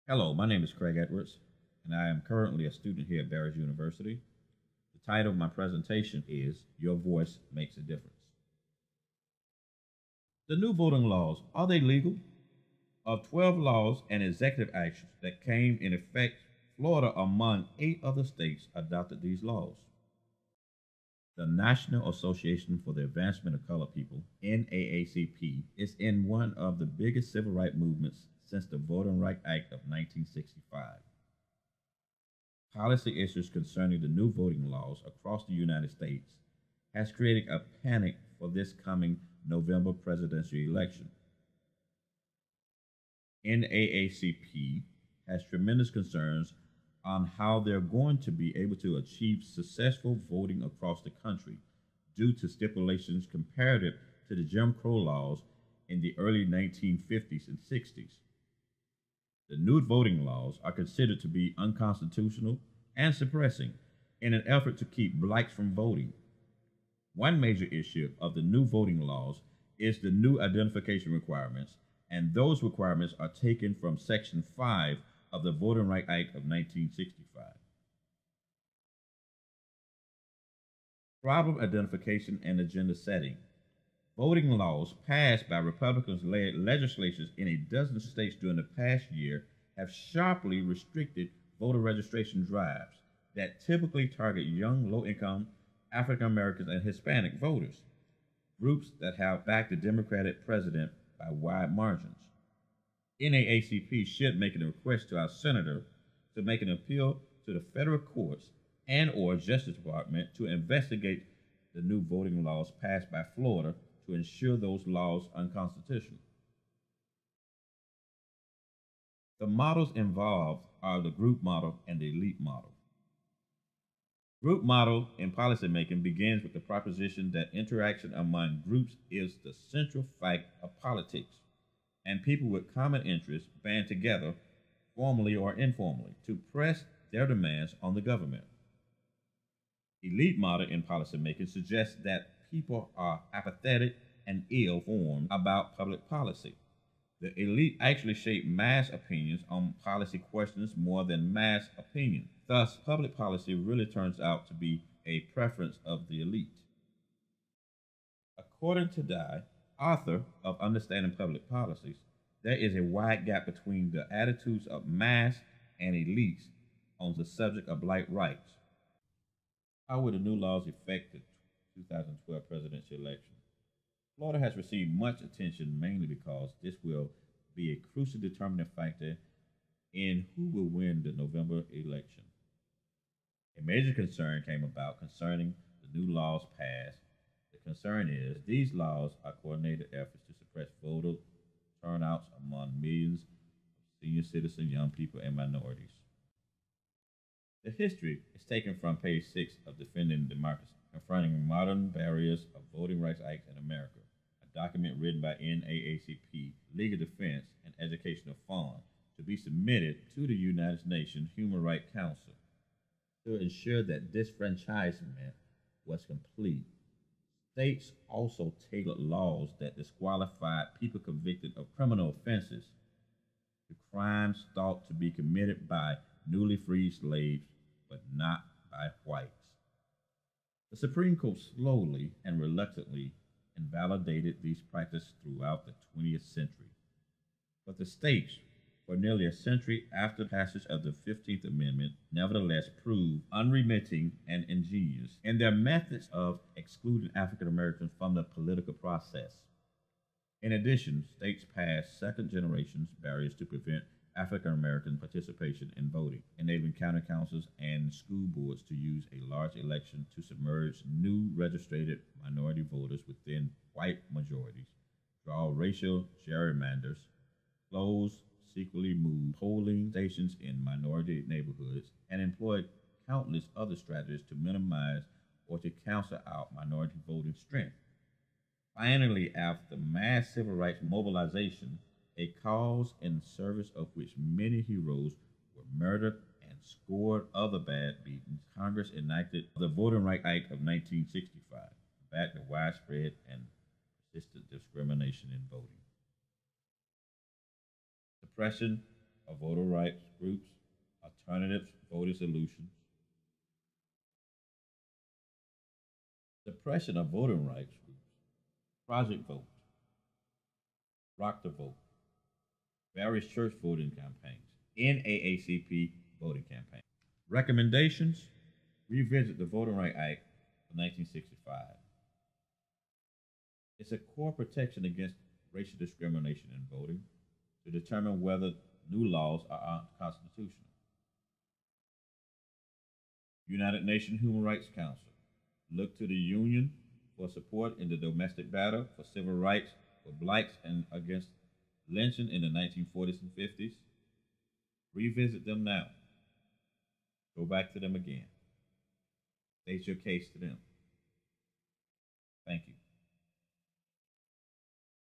Hello, my name is Craig Edwards, and I am currently a student here at Barry University. The title of my presentation is Your Voice Makes a Difference. The new voting laws, are they legal? Of 12 laws and executive actions that came in effect, Florida, among 8 other states, adopted these laws. The National Association for the Advancement of Colored People, NAACP, is in one of the biggest civil rights movements since the Voting Rights Act of 1965. Policy issues concerning the new voting laws across the United States has created a panic for this coming November presidential election. NAACP has tremendous concerns on how they're going to be able to achieve successful voting across the country due to stipulations comparative to the Jim Crow laws in the early 1950s and 60s. The new voting laws are considered to be unconstitutional and suppressing in an effort to keep blacks from voting. One major issue of the new voting laws is the new identification requirements, and those requirements are taken from Section 5 of the Voting Rights Act of 1965. Problem identification and agenda setting. Voting laws passed by Republicans-led legislatures in a dozen states during the past year have sharply restricted voter registration drives that typically target young, low-income African Americans and Hispanic voters, groups that have backed the Democratic president by wide margins. NAACP should make a request to our senator to make an appeal to the federal courts and or Justice Department to investigate the new voting laws passed by Florida to ensure those laws unconstitutional. The models involved are the group model and the elite model. Group model in policymaking begins with the proposition that interaction among groups is the central fact of politics, and people with common interests band together, formally or informally, to press their demands on the government. Elite model in policymaking suggests that people are apathetic and ill-informed about public policy. The elite actually shape mass opinions on policy questions more than mass opinion. Thus, public policy really turns out to be a preference of the elite. According to Dye, author of Understanding Public Policies, there is a wide gap between the attitudes of mass and elites on the subject of black rights. How will the new laws affect the 2012 presidential election? Florida has received much attention mainly because this will be a crucial determining factor in who will win the November election. A major concern came about concerning the new laws passed. The concern is these laws are coordinated efforts to suppress voter turnouts among millions of senior citizens, young people, and minorities. The history is taken from page 6 of Defending Democracy, Confronting Modern Barriers of Voting Rights Act in America, a document written by NAACP Legal Defense and Educational Fund to be submitted to the United Nations Human Rights Council. To ensure that disfranchisement was complete, states also tailored laws that disqualified people convicted of criminal offenses to crimes thought to be committed by newly freed slaves, but not by whites. The Supreme Court slowly and reluctantly invalidated these practices throughout the 20th century. But the states, for nearly a century after passage of the 15th Amendment, nevertheless proved unremitting and ingenious in their methods of excluding African Americans from the political process. In addition, states passed second generation barriers to prevent African American participation in voting, enabling county councils and school boards to use a large election to submerge new registered minority voters within white majorities, draw racial gerrymanders, close secretly moved polling stations in minority neighborhoods, and employ countless other strategies to minimize or to cancel out minority voting strength. Finally, after mass civil rights mobilization, a cause in service of which many heroes were murdered and scored other bad beatings, Congress enacted the Voting Rights Act of 1965 to back the widespread and persistent discrimination in voting. Suppression of voter rights groups, alternative voter solutions, suppression of voting rights groups, Project Vote, Rock the Vote, various church voting campaigns, NAACP voting campaign. Recommendations: revisit the Voting Rights Act of 1965. It's a core protection against racial discrimination in voting to determine whether new laws are unconstitutional. United Nations Human Rights Council. Look to the Union for support in the domestic battle for civil rights for blacks and against lynching in the 1940s and 50s. Revisit them now. Go back to them again. State your case to them. Thank you.